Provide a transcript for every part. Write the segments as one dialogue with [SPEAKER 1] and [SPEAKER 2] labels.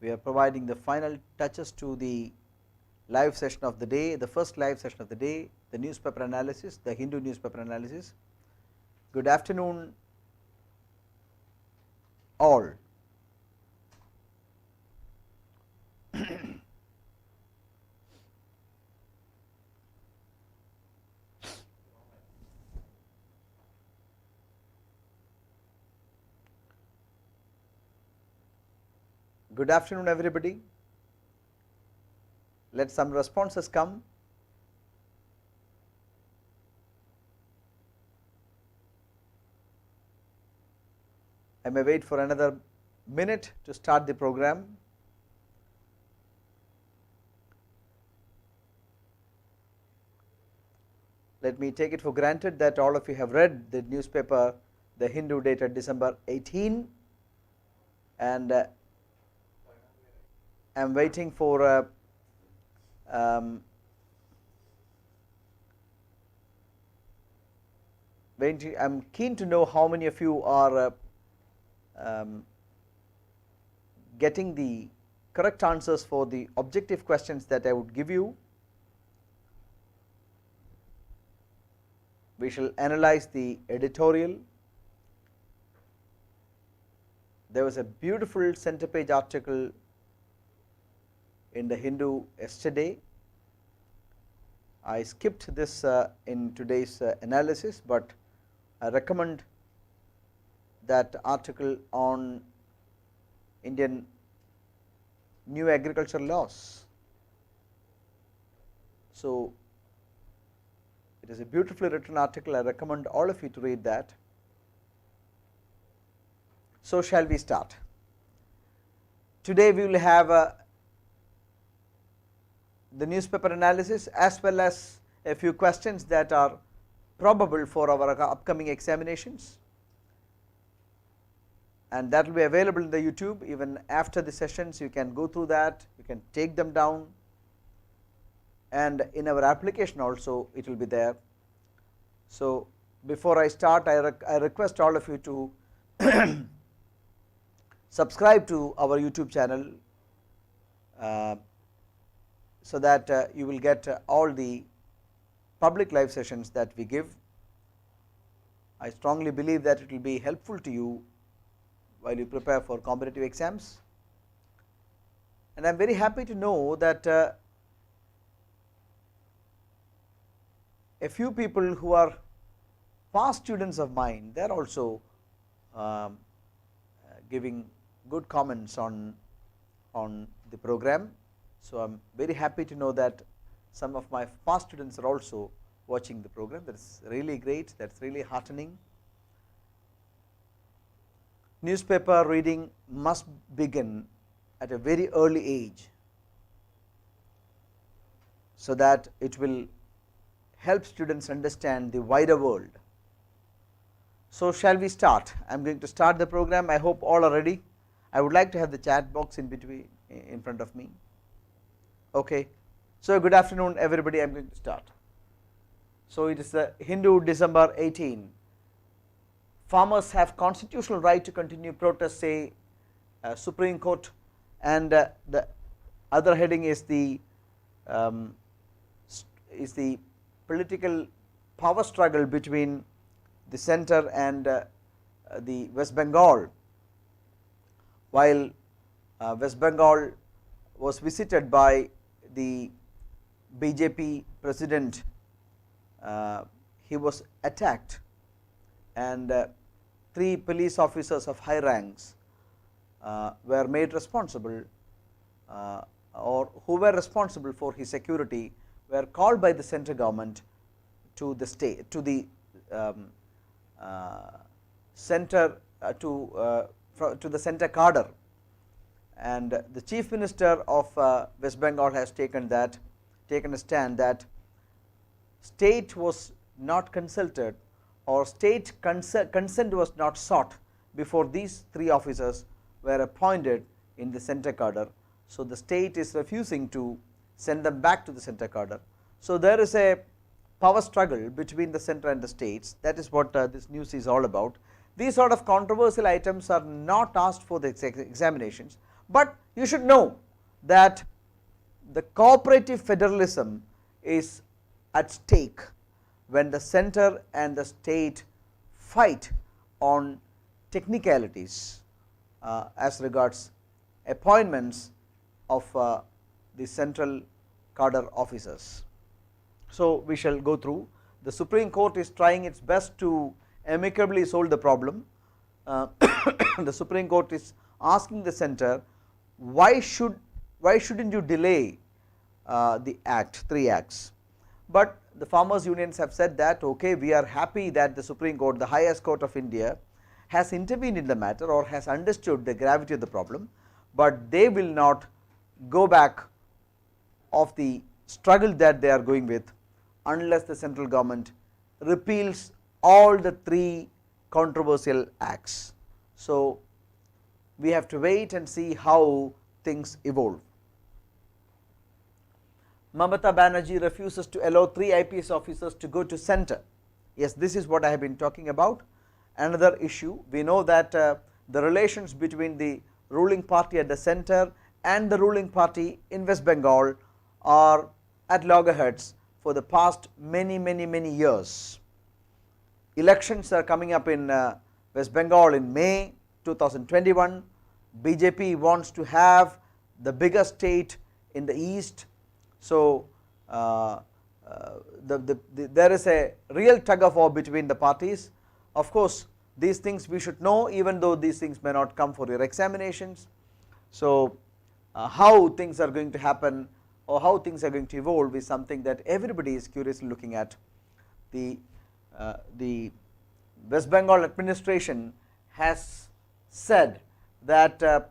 [SPEAKER 1] We are providing the final touches to the live session of the day, the first live session of the day, the newspaper analysis, the Hindu newspaper analysis. Good afternoon all. Good afternoon everybody. Let some responses come. I may wait for another minute to start the program. Let me take it for granted that all of you have read the newspaper, the Hindu, dated December 18, and I am waiting for I am keen to know how many of you are getting the correct answers for the objective questions that I would give you. We shall analyze the editorial. There was a beautiful center page article in the Hindu yesterday. I skipped this in today's analysis, but I recommend that article on Indian new agricultural laws. So, it is a beautifully written article. I recommend all of you to read that. So, shall we start? Today we will have the newspaper analysis as well as a few questions that are probable for our upcoming examinations, and that will be available in the YouTube. Even after the sessions you can go through that, you can take them down, and in our application also it will be there. So, before I start, I request all of you to subscribe to our YouTube channel, so that you will get all the public live sessions that we give. I strongly believe that it will be helpful to you while you prepare for competitive exams, and I am very happy to know that a few people who are past students of mine, they are also giving good comments on the program. So, I am very happy to know that some of my past students are also watching the program. That is really great, that is really heartening. Newspaper reading must begin at a very early age, so that it will help students understand the wider world. So, shall we start? I am going to start the program. I hope all are ready. I would like to have the chat box in front of me. Okay. So, good afternoon everybody. I am going to start. So, it is the Hindu, December 18. Farmers have constitutional right to continue protests, say Supreme Court, and the other heading is the political power struggle between the center and the West Bengal. While West Bengal was visited by the BJP president, he was attacked, and 3 police officers of high ranks were made responsible, or who were responsible for his security, were called by the central government to the state, to the center, to the center cadre, and the chief minister of West Bengal has taken a stand that state was not consulted, or state consent was not sought before these 3 officers were appointed in the center cadre. So, the state is refusing to send them back to the center cadre. So, there is a power struggle between the center and the states. That is what this news is all about. These sort of controversial items are not asked for the examinations, But you should know that the cooperative federalism is at stake when the center and the state fight on technicalities as regards appointments of the central cadre officers. So, we shall go through. The Supreme Court is trying its best to amicably solve the problem. The Supreme Court is asking the center, why shouldn't you delay the act, 3 acts, but the farmers unions have said that okay, we are happy that the Supreme Court, the highest court of India, has intervened in the matter or has understood the gravity of the problem, but they will not go back of the struggle that they are going with unless the central government repeals all the 3 controversial acts. So, we have to wait and see how things evolve. Mamata Banerjee refuses to allow 3 IPS officers to go to center. Yes, this is what I have been talking about. Another issue, we know that the relations between the ruling party at the center and the ruling party in West Bengal are at loggerheads for the past many years. Elections are coming up in West Bengal in May 2021. BJP wants to have the biggest state in the east. So, there is a real tug of war between the parties. Of course, these things we should know, even though these things may not come for your examinations. So, how things are going to happen or how things are going to evolve is something that everybody is curiously looking at. The West Bengal administration has said that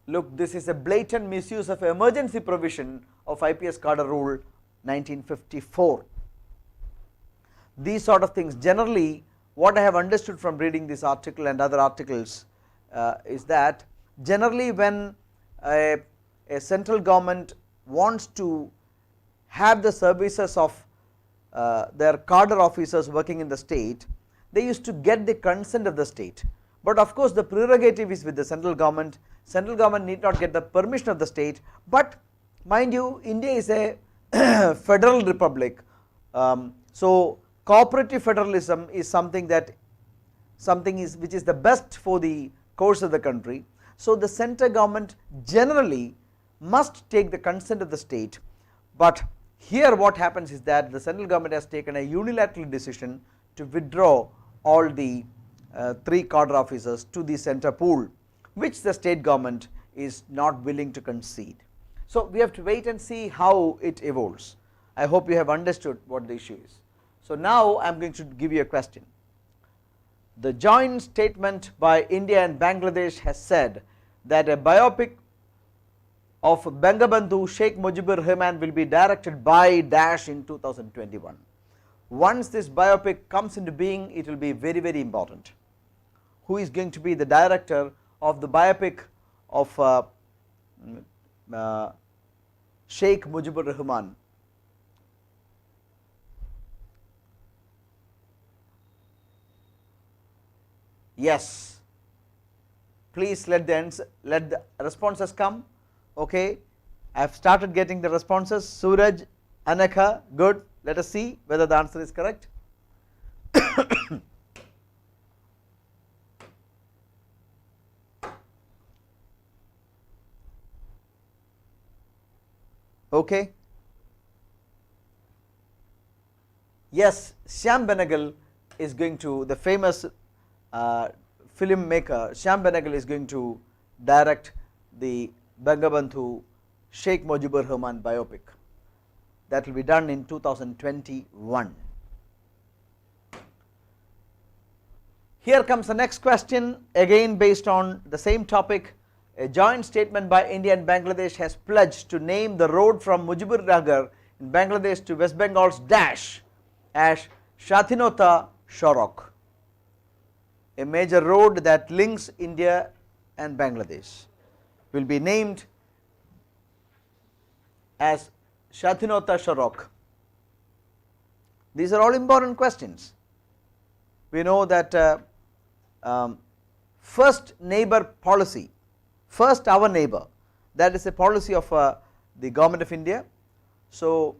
[SPEAKER 1] look, this is a blatant misuse of emergency provision of IPS cadre rule 1954. These sort of things, generally what I have understood from reading this article and other articles is that generally when a central government wants to have the services of their cadre officers working in the state, they used to get the consent of the state. But of course, the prerogative is with the central government need not get the permission of the state, but mind you, India is a federal republic. So, cooperative federalism is something that which is the best for the course of the country. So, the center government generally must take the consent of the state, but here what happens is that the central government has taken a unilateral decision to withdraw all the 3 cadre officers to the center pool, which the state government is not willing to concede. So, we have to wait and see how it evolves. I hope you have understood what the issue is. So, now I am going to give you a question. The joint statement by India and Bangladesh has said that a biopic of Bangabandhu Sheikh Mujibur Rahman will be directed by dash in 2021. Once this biopic comes into being, it will be very important. Who is going to be the director of the biopic of Sheikh Mujibur Rahman? Yes, please let the responses come. Okay, I have started getting the responses. Suraj, Anakha, good. Let us see whether the answer is correct. Okay. Yes, Shyam Benegal is going to, the famous filmmaker Shyam Benegal is going to direct the Bangabandhu Sheikh Mujibur Rahman biopic. That will be done in 2021. Here comes the next question, again based on the same topic. A joint statement by India and Bangladesh has pledged to name the road from Mujibur Nagar in Bangladesh to West Bengal's dash as Shathinota Shorok, a major road that links India and Bangladesh, will be named as Shathinota Shorok. These are all important questions. We know that first neighbor policy First, our neighbor, that is a policy of the government of India. So,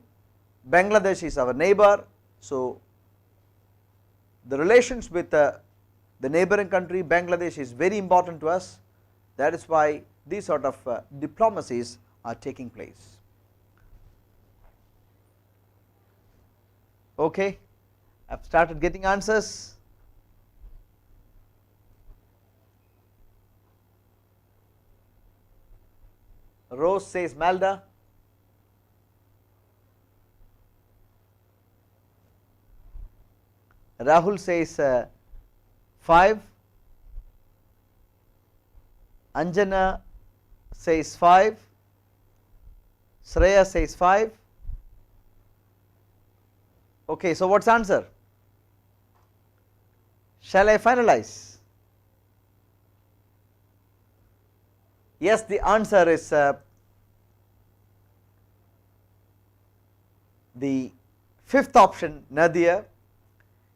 [SPEAKER 1] Bangladesh is our neighbor. So, the relations with the neighboring country Bangladesh is very important to us. That is why these sort of diplomacies are taking place. Okay, I have started getting answers. Rose says Malda. Rahul says 5. Anjana says 5. Shreya says 5. Okay, so what's the answer? Shall I finalize? Yes, the answer is the fifth option, Nadia.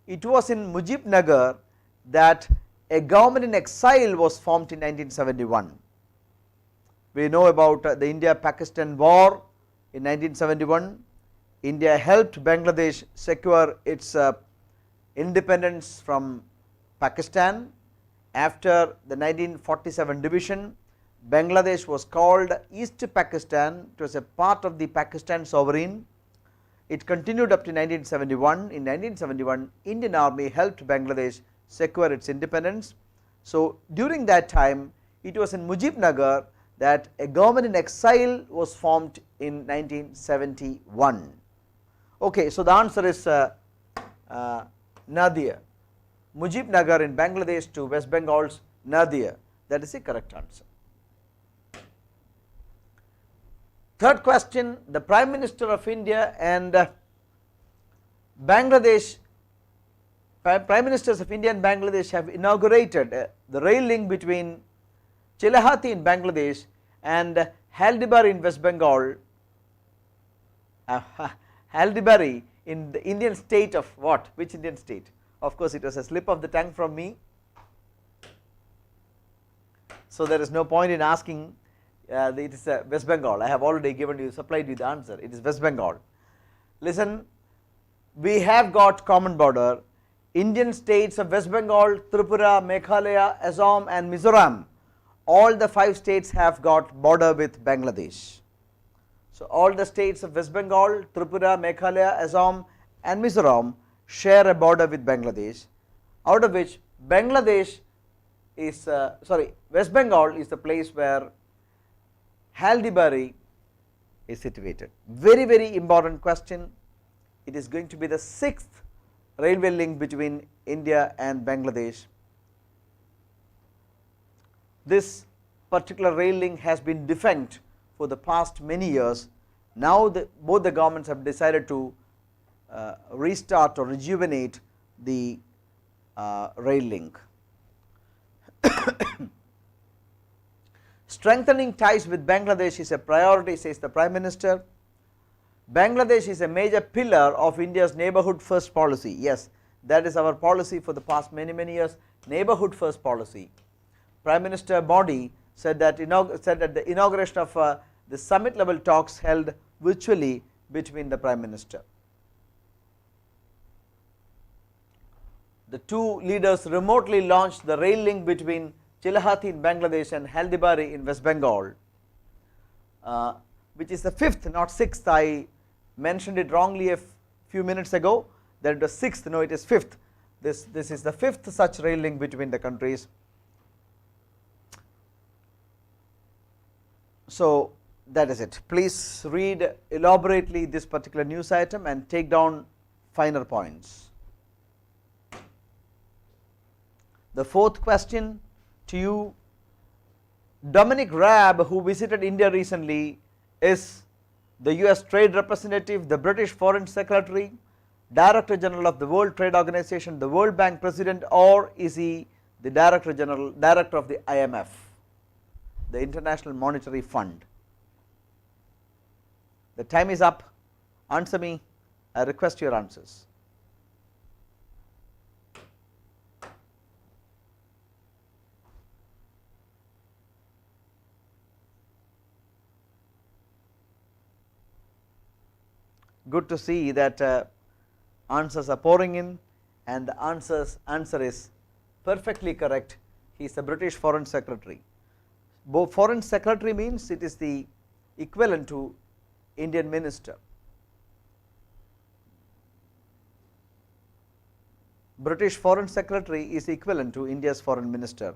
[SPEAKER 1] It was in Mujibnagar that a government in exile was formed in 1971. We know about the India-Pakistan war in 1971. India helped Bangladesh secure its independence from Pakistan. After the 1947 division, Bangladesh was called East Pakistan. It was a part of the Pakistan sovereign. It continued up to 1971. In 1971, Indian Army helped Bangladesh secure its independence. So, during that time, it was in Mujibnagar that a government in exile was formed in 1971. Okay, so the answer is Nadia. Mujibnagar in Bangladesh to West Bengal's Nadia. That is the correct answer. Third question, the Prime Minister of India and Bangladesh, Prime Ministers of India and Bangladesh have inaugurated the rail link between Chilahati in Bangladesh and Haldibari in West Bengal. Haldibari in the Indian state of what? Which Indian state? Of course, it was a slip of the tongue from me. So, there is no point in asking. It is West Bengal. I have already given you, supplied you the answer. It is West Bengal. Listen, we have got common border. Indian states of West Bengal, Tripura, Meghalaya, Assam and Mizoram. All the 5 states have got border with Bangladesh. So, all the states of West Bengal, Tripura, Meghalaya, Assam and Mizoram share a border with Bangladesh, out of which Bangladesh is, West Bengal is the place where Haldibari is situated. Very, very important question. It is going to be the 6th railway link between India and Bangladesh. This particular rail link has been defunct for the past many years. Now, both the governments have decided to restart or rejuvenate the rail link. Strengthening ties with Bangladesh is a priority, says the Prime Minister. Bangladesh is a major pillar of India's neighbourhood first policy. Yes, that is our policy for the past many years, neighbourhood first policy. Prime Minister Modi said that at the inauguration of the summit level talks held virtually between the Prime Minister. The two leaders remotely launched the rail link between Chilahati in Bangladesh and Haldibari in West Bengal, which is the 5th, not 6th. I mentioned it wrongly a few minutes ago that it was 6th, no, it is 5th. This is the 5th such rail link between the countries. So, that is it. Please read elaborately this particular news item and take down finer points. The 4th question to you, Dominic Raab, who visited India recently, is the US Trade Representative, the British Foreign Secretary, Director General of the World Trade Organization, the World Bank President, or is he the Director of the IMF, the International Monetary Fund? The time is up. Answer me. I request your answers. good to see that answers are pouring in, and the answer is perfectly correct. He is the British Foreign Secretary. Foreign Secretary means it is the equivalent to Indian Minister. British Foreign Secretary is equivalent to India's Foreign Minister.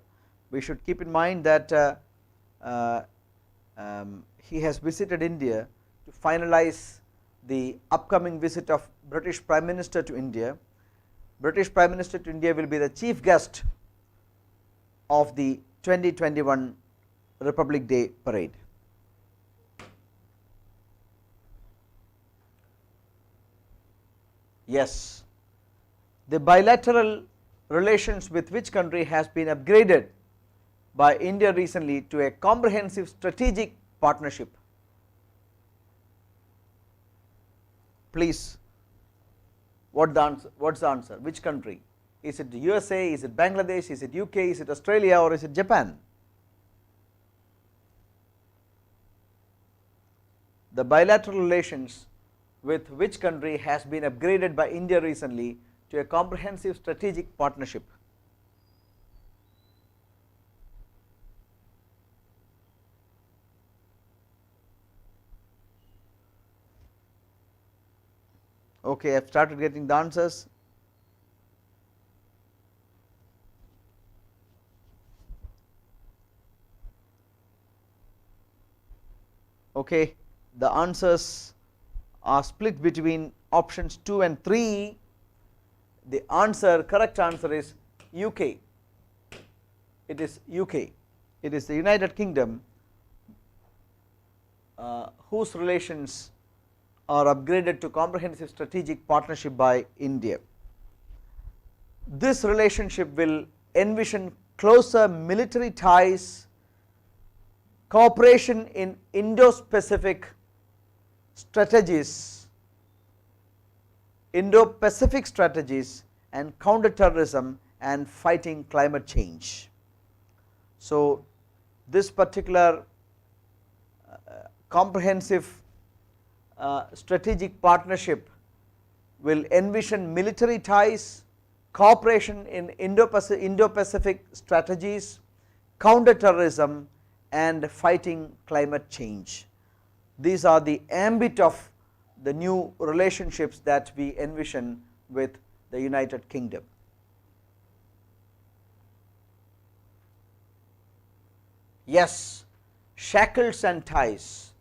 [SPEAKER 1] We should keep in mind that he has visited India to finalize the upcoming visit of British Prime Minister to India. British Prime Minister to India will be the chief guest of the 2021 Republic Day parade. Yes, the bilateral relations with which country has been upgraded by India recently to a comprehensive strategic partnership? Please, what's the answer? Which country? Is it the USA, is it Bangladesh, is it UK, is it Australia, or is it Japan? The bilateral relations with which country has been upgraded by India recently to a comprehensive strategic partnership? Okay, I have started getting the answers. Okay, the answers are split between options 2 and 3. The correct answer is UK. It is UK. It is the United Kingdom whose relations are upgraded to comprehensive strategic partnership by India. This relationship will envision closer military ties, cooperation in Indo-Pacific strategies, and counter-terrorism and fighting climate change. So, this particular comprehensive strategic partnership will envision military ties, cooperation in Indo-Pacific strategies, counter-terrorism and fighting climate change. These are the ambit of the new relationships that we envision with the United Kingdom. Yes, shackles and ties.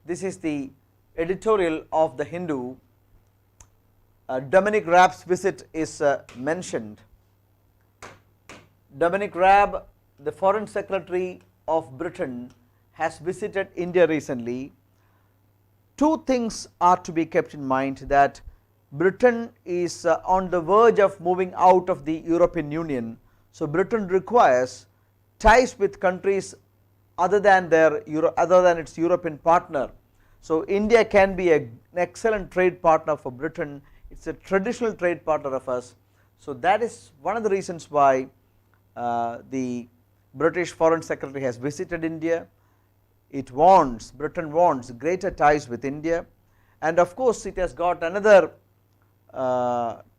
[SPEAKER 1] This is the editorial of the Hindu. Dominic Raab's visit is mentioned. Dominic Raab, the Foreign Secretary of Britain, has visited India recently. Two things are to be kept in mind: that Britain is on the verge of moving out of the European Union. So, Britain requires ties with countries other than its European partner. So, India can be an excellent trade partner for Britain. It is a traditional trade partner of us. So, that is one of the reasons why the British Foreign Secretary has visited India. Britain wants greater ties with India, and of course, it has got another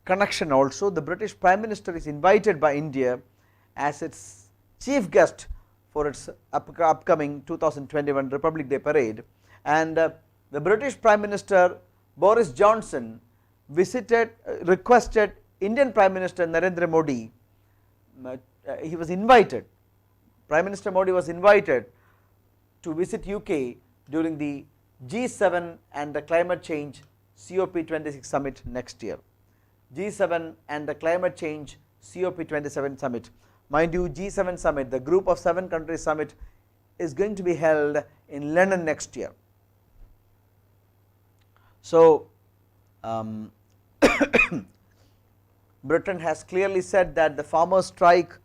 [SPEAKER 1] connection also. The British Prime Minister is invited by India as its chief guest for its upcoming 2021 Republic Day parade, and the British Prime Minister Boris Johnson requested Indian Prime Minister Narendra Modi. He was invited. Prime Minister Modi was invited to visit UK during the G7 and the climate change COP26 summit next year. G7 and the climate change COP27 summit. Mind you, G7 summit, the group of 7 countries summit, is going to be held in London next year. So, Britain has clearly said that the farmers' strike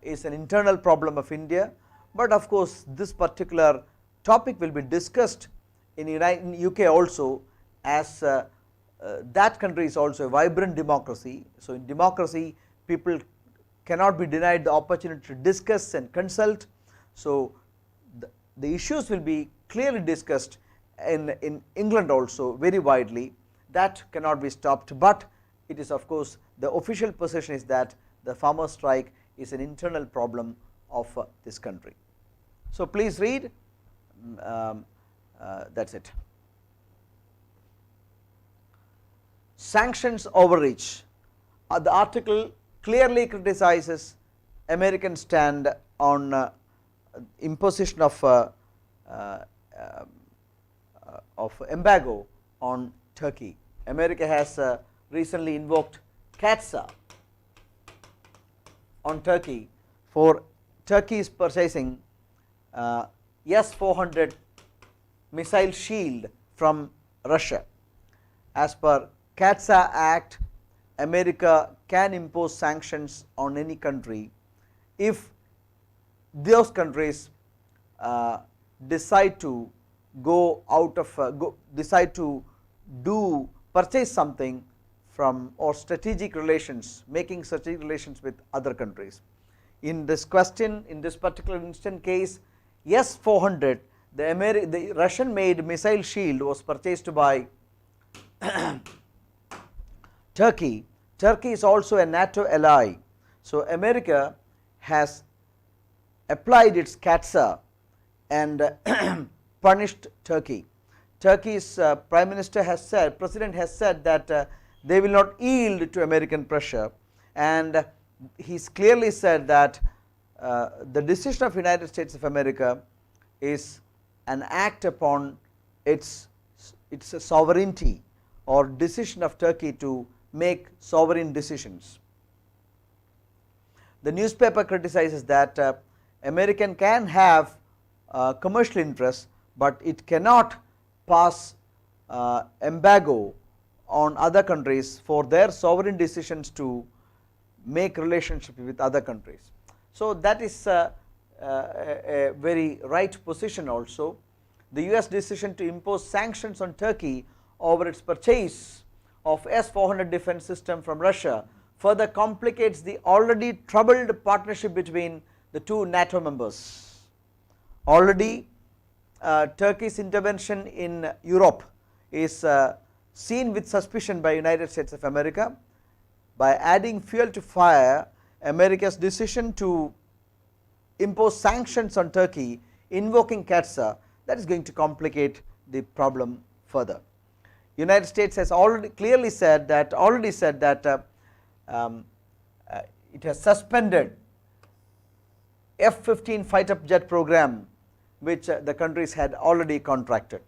[SPEAKER 1] is an internal problem of India, but of course, this particular topic will be discussed in UK also, as that country is also a vibrant democracy. So, in democracy, people cannot be denied the opportunity to discuss and consult. So, the issues will be clearly discussed, in England also very widely. That cannot be stopped, but it is of course the official position is that the farmer strike is an internal problem of this country. So, please read, that is it. Sanctions overreach. The article clearly criticizes American stand on imposition of embargo on Turkey. America has recently invoked CATSA on Turkey for Turkey is purchasing S-400 missile shield from Russia. As per CATSA Act, America can impose sanctions on any country if those countries decide to go out of decide to do purchase something from or strategic relations, making strategic relations with other countries. In this question, in this particular instant case, S-400, the Russian made missile shield was purchased by Turkey. Turkey is also a NATO ally. So, America has applied its CATSA and punished Turkey. Turkey's Prime Minister has said, President has said that they will not yield to American pressure, and he has clearly said that the decision of United States of America is an act upon its sovereignty or decision of Turkey to make sovereign decisions. The newspaper criticizes that American can have commercial interests, but it cannot pass embargo on other countries for their sovereign decisions to make relationship with other countries. So, that is a very right position also. The US decision to impose sanctions on Turkey over its purchase of S-400 defense system from Russia further complicates the already troubled partnership between the two NATO members. Already Turkey's intervention in Europe is seen with suspicion by United States of America. By adding fuel to fire, America's decision to impose sanctions on Turkey invoking CATSA, that is going to complicate the problem further. United States has already clearly said that it has suspended F-15 fighter jet program which the countries had already contracted.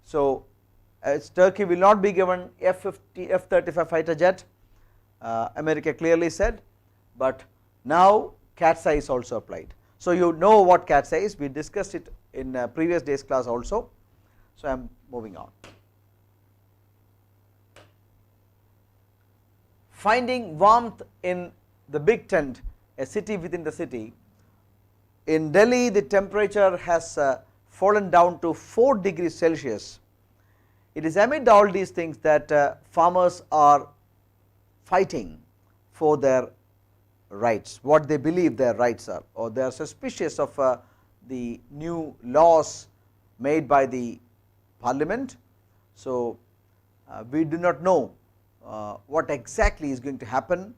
[SPEAKER 1] So, as Turkey will not be given F-35 fighter jet, America clearly said, but now CATSA is also applied. So, you know what CATSA is, we discussed it in previous day's class also. So, I am moving on. Finding warmth in the big tent, a city within the city. In Delhi, the temperature has fallen down to 4 degrees Celsius. It is amid all these things that farmers are fighting for their rights, what they believe their rights are, or they are suspicious of the new laws made by the parliament. So, we do not know what exactly is going to happen.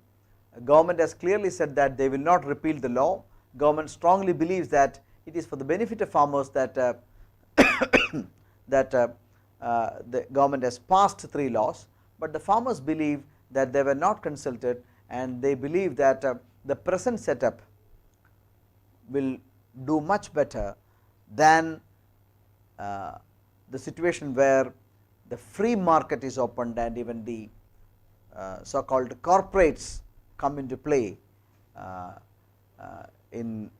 [SPEAKER 1] Government has clearly said that they will not repeal the law. Government strongly believes that it is for the benefit of farmers that the government has passed 3 laws, but the farmers believe that they were not consulted, and they believe that the present setup will do much better than the situation where the free market is opened and even the so called corporates come into play in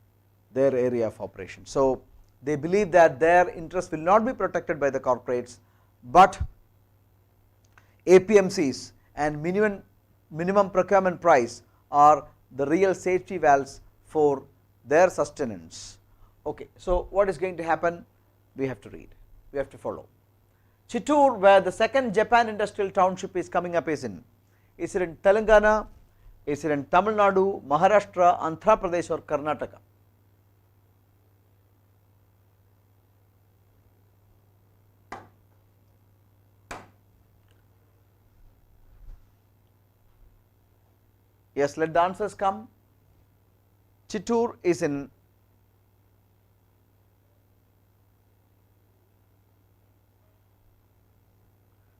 [SPEAKER 1] their area of operation. So, they believe that their interests will not be protected by the corporates, but APMCs and minimum procurement price are the real safety valves for their sustenance. Okay. So, what is going to happen? We have to read, we have to follow. Chittoor, where the second Japan industrial township is coming up, is in Telangana, is it in Tamil Nadu, Maharashtra, Andhra Pradesh or Karnataka? Yes, let the answers come. Chittoor is in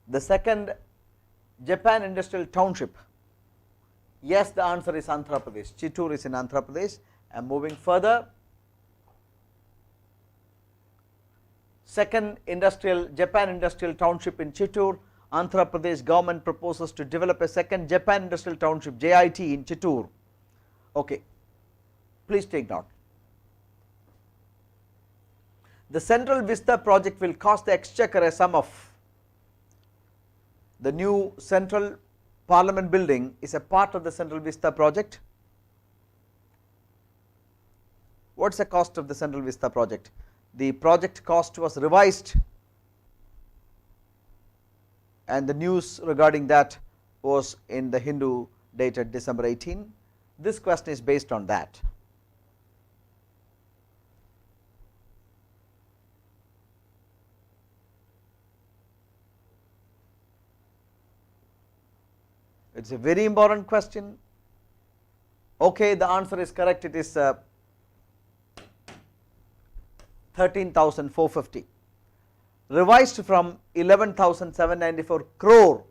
[SPEAKER 1] the second Japan Industrial Township. Yes, the answer is Andhra Pradesh. Chittoor is in Andhra Pradesh. I am moving further. Second Japan Industrial Township in Chittoor. Andhra Pradesh government proposes to develop a second Japan Industrial Township JIT in Chittoor. Okay, please take note. The Central Vista project will cost the exchequer a sum of. The new Central Parliament building is a part of the Central Vista project. What is the cost of the Central Vista project? The project cost was revised, and the news regarding that was in the Hindu dated December 18. This question is based on that. It is a very important question. Okay, the answer is correct. It is 13,450, revised from 11,794 crore.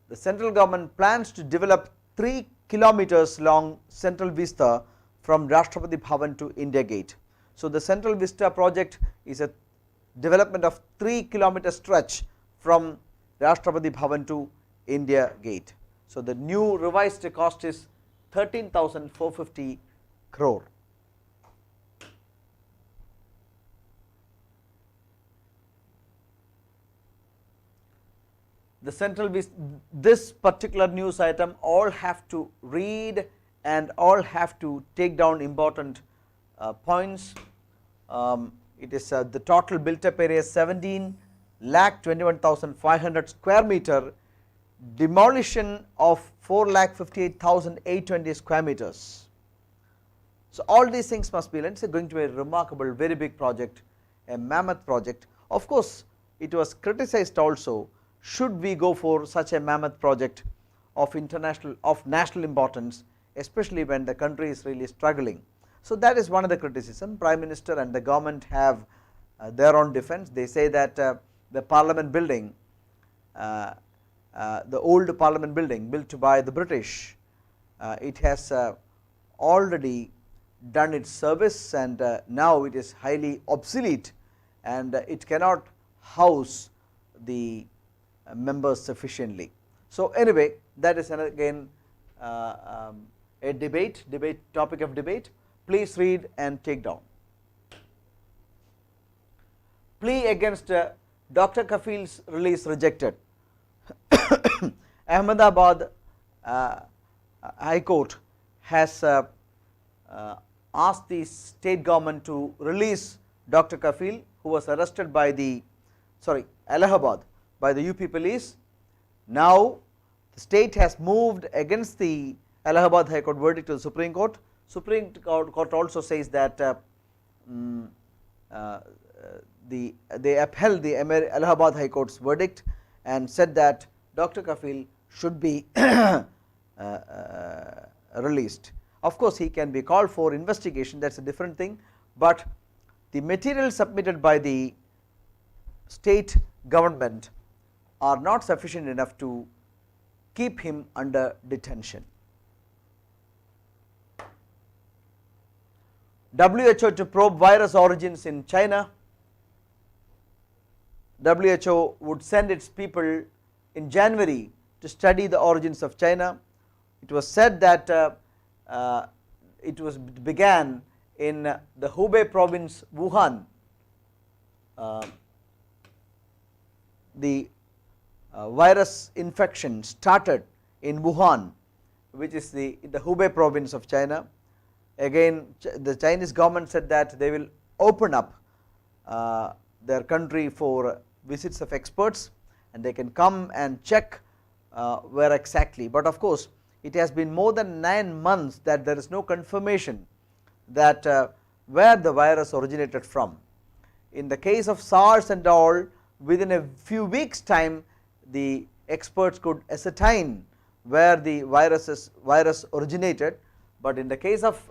[SPEAKER 1] The central government plans to develop 3 kilometers long Central Vista from Rashtrapati Bhavan to India Gate. So, the Central Vista project is a development of 3 kilometer stretch from Rashtrapati Bhavan to India Gate. So, the new revised cost is 13,450 crore. The Central Vista, this particular news item, all have to read and all have to take down important points. It is the total built up area 17,21,500 square meter, demolition of 4,58,820 square meters. So, all these things must be, let us say, going to be a remarkable, very big project, a mammoth project. Of course, it was criticized also, should we go for such a mammoth project of national importance, especially when the country is really struggling. So, that is one of the criticism. Prime Minister and the government have their own defense. They say that the parliament building, the old parliament building built by the British, it has already done its service, and now it is highly obsolete, and it cannot house the members sufficiently. So, anyway, that is again a topic of debate. Please read and take down. Plea against Dr. Kafil's release rejected. Ahmedabad High Court has asked the state government to release Dr. Kafil, who was arrested by Allahabad, by the UP police. Now, the state has moved against the Allahabad High Court verdict to the Supreme Court. Supreme Court also says that they upheld the Allahabad High Court's verdict and said that Dr. Kafil should be released. Of course, he can be called for investigation, that is a different thing, but the material submitted by the state government are not sufficient enough to keep him under detention. WHO to probe virus origins in China. WHO would send its people in January to study the origins of China. It was said that it began in the Hubei province, Wuhan. The virus infection started in Wuhan, which is the Hubei province of China. Again, the Chinese government said that they will open up their country for visits of experts, and they can come and check where exactly. But of course, it has been more than 9 months that there is no confirmation that where the virus originated from. In the case of SARS and all, within a few weeks time, the experts could ascertain where the virus originated, but in the case of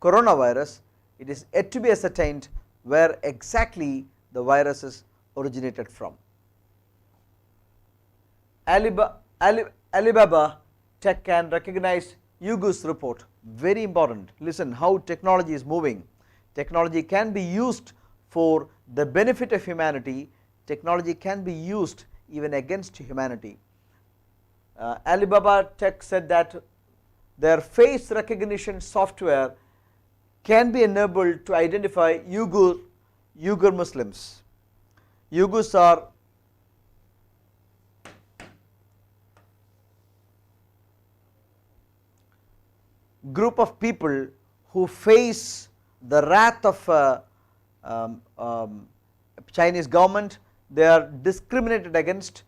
[SPEAKER 1] coronavirus, it is yet to be ascertained where exactly the viruses originated from. Alibaba Tech can recognize Uyghur's report, very important. Listen how technology is moving. Technology can be used for the benefit of humanity, technology can be used even against humanity. Alibaba Tech said that their face recognition software can be enabled to identify Uyghur Muslims. Uyghurs are group of people who face the wrath of Chinese government. They are discriminated against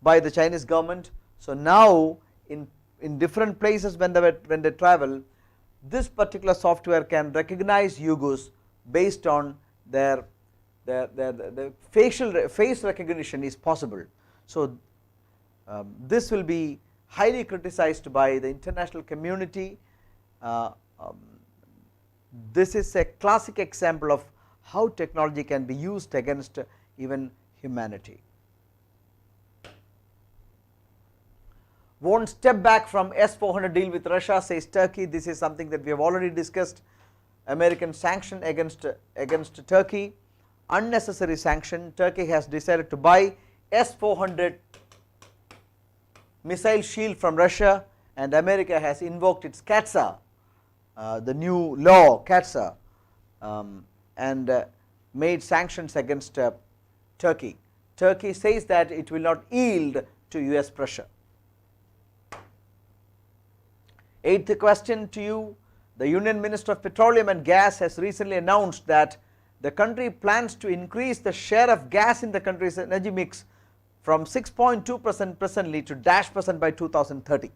[SPEAKER 1] by the Chinese government. So now in different places when they travel, this particular software can recognize Uyghurs based on their face recognition is possible. So this will be highly criticized by the international community. This is a classic example of how technology can be used against even humanity. Won't step back from S-400 deal with Russia, says Turkey. This is something that we have already discussed. American sanction against Turkey, unnecessary sanction. Turkey has decided to buy S-400 missile shield from Russia, and America has invoked its CATSA, the new law CATSA, and made sanctions against Turkey. Turkey says that it will not yield to US pressure. Eighth question to you. The Union Minister of Petroleum and Gas has recently announced that the country plans to increase the share of gas in the country's energy mix from 6.2% presently to -% by 2030.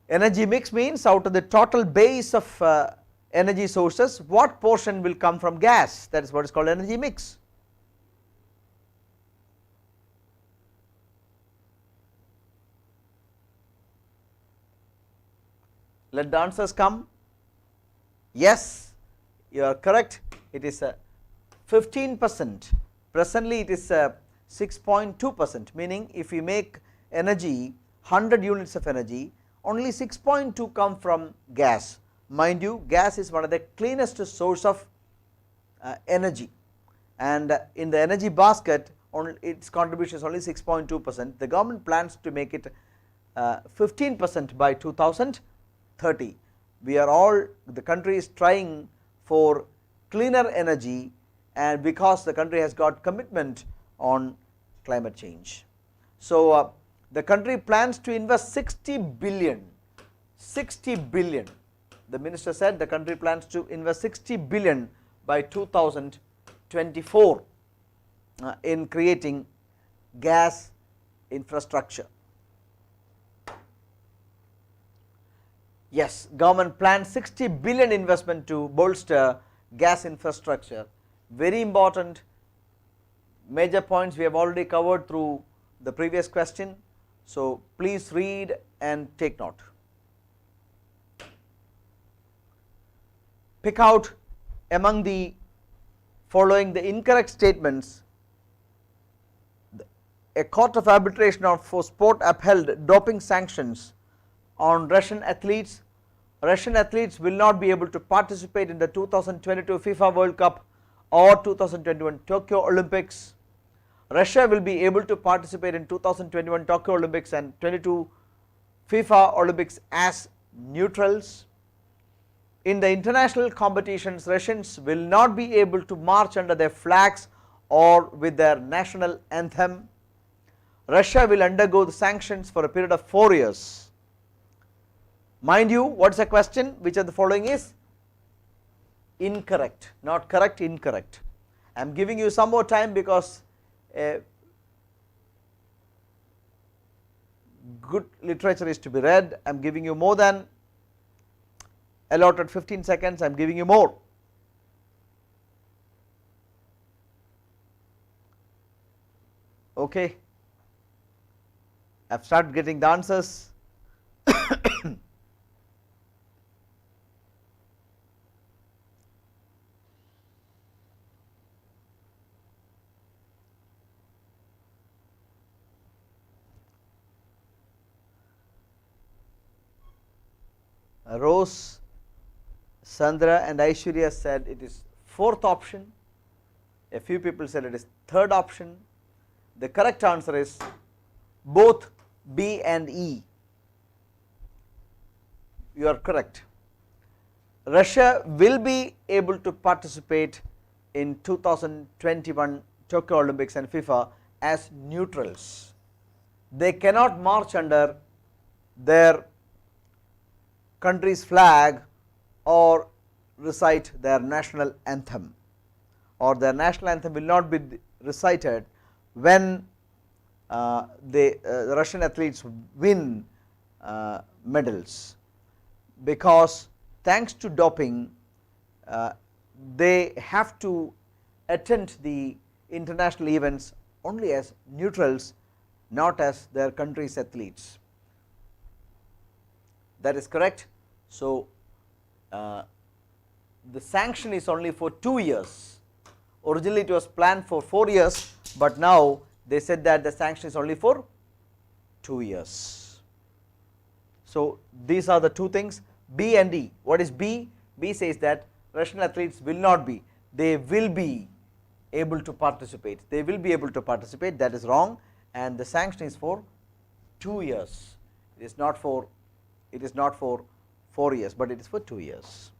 [SPEAKER 1] Energy mix means out of the total base of energy sources, what portion will come from gas? That is what is called energy mix. Let the answers come. Yes, you are correct. It is 15%. Presently it is 6.2%, meaning if we make energy 100 units of energy, only 6.2 come from gas. Mind you, gas is one of the cleanest source of energy, and in the energy basket its contribution is only 6.2%. The government plans to make it 15% by 2030. The country is trying for cleaner energy, and because the country has got commitment on climate change. So the country plans to invest 60 billion. The minister said the country plans to invest 60 billion by 2024 in creating gas infrastructure. Yes, government plans 60 billion investment to bolster gas infrastructure. Very important major points we have already covered through the previous question. So please read and take note. Pick out among the following the incorrect statements. A court of arbitration for sport upheld doping sanctions on Russian athletes. Russian athletes will not be able to participate in the 2022 FIFA World Cup or 2021 Tokyo Olympics. Russia will be able to participate in 2021 Tokyo Olympics and 22 FIFA Olympics as neutrals. In the international competitions, Russians will not be able to march under their flags or with their national anthem. Russia will undergo the sanctions for a period of 4 years. Mind you, what is the question? Which of the following is incorrect? Not correct, incorrect. I am giving you some more time because good literature is to be read. I am giving you more than allotted 15 seconds, I am giving you more. Okay, I have started getting the answers. Rose, Sandra and Aishwarya said it is fourth option. A few people said it is third option. The correct answer is both B and E. You are correct. Russia will be able to participate in 2021 Tokyo Olympics and FIFA as neutrals. They cannot march under their country's flag or recite their national anthem, or their national anthem will not be recited when the Russian athletes win medals, because thanks to doping they have to attend the international events only as neutrals, not as their country's athletes. That is correct. So, the sanction is only for 2 years. Originally it was planned for 4 years, but now they said that the sanction is only for 2 years. So, these are the two things, B and E. What is B? B says that Russian athletes will not be, they will be able to participate. They will be able to participate, that is wrong, and the sanction is for 2 years. It is not for 4 years, but it is for 2 years.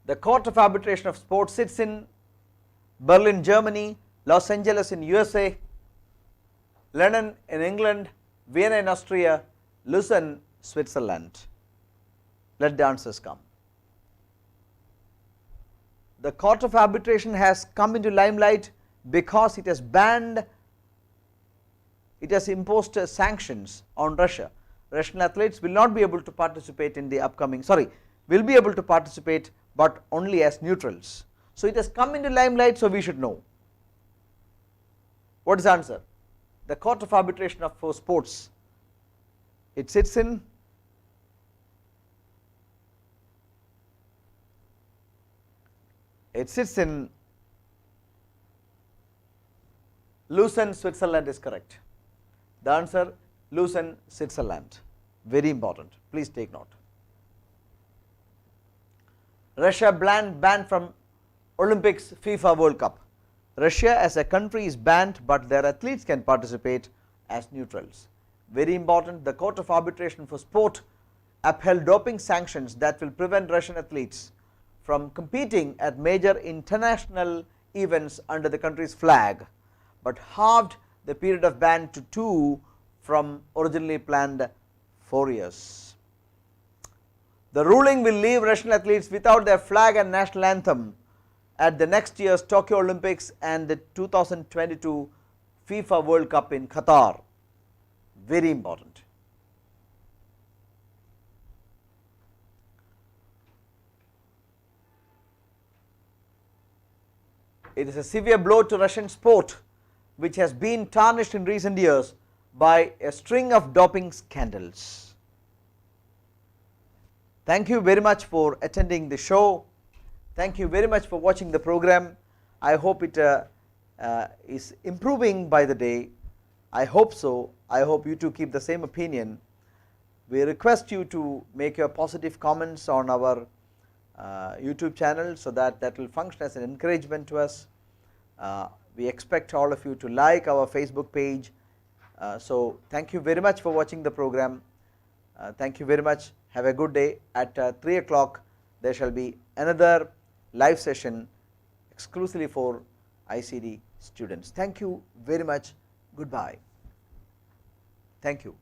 [SPEAKER 1] The Court of Arbitration of Sport sits in Berlin, Germany, Los Angeles in USA, London in England, Vienna in Austria, Lucerne, Switzerland. Let the answers come. The Court of Arbitration has come into limelight because it has banned, it has imposed sanctions on Russia. Russian athletes will not be able to participate in the upcoming, will be able to participate, but only as neutrals. So, it has come into limelight, so we should know. What is the answer? The Court of Arbitration for Sports, it sits in Lucerne, Switzerland is correct. The answer, Lucerne, Switzerland, very important, please take note. Russia banned from Olympics, FIFA World Cup. Russia as a country is banned, but their athletes can participate as neutrals. Very important, the Court of Arbitration for Sport upheld doping sanctions that will prevent Russian athletes from competing at major international events under the country's flag, but halved the period of ban to 2 from originally planned 4 years. The ruling will leave Russian athletes without their flag and national anthem at the next year's Tokyo Olympics and the 2022 FIFA World Cup in Qatar. Very important. It is a severe blow to Russian sport, which has been tarnished in recent years by a string of doping scandals. Thank you very much for attending the show. Thank you very much for watching the program. I hope it is improving by the day. I hope so. I hope you too keep the same opinion. We request you to make your positive comments on our YouTube channel, so that will function as an encouragement to us. We expect all of you to like our Facebook page. So, thank you very much for watching the program. Thank you very much. Have a good day. At 3 o'clock there shall be another live session exclusively for ICD students. Thank you very much. Goodbye. Thank you.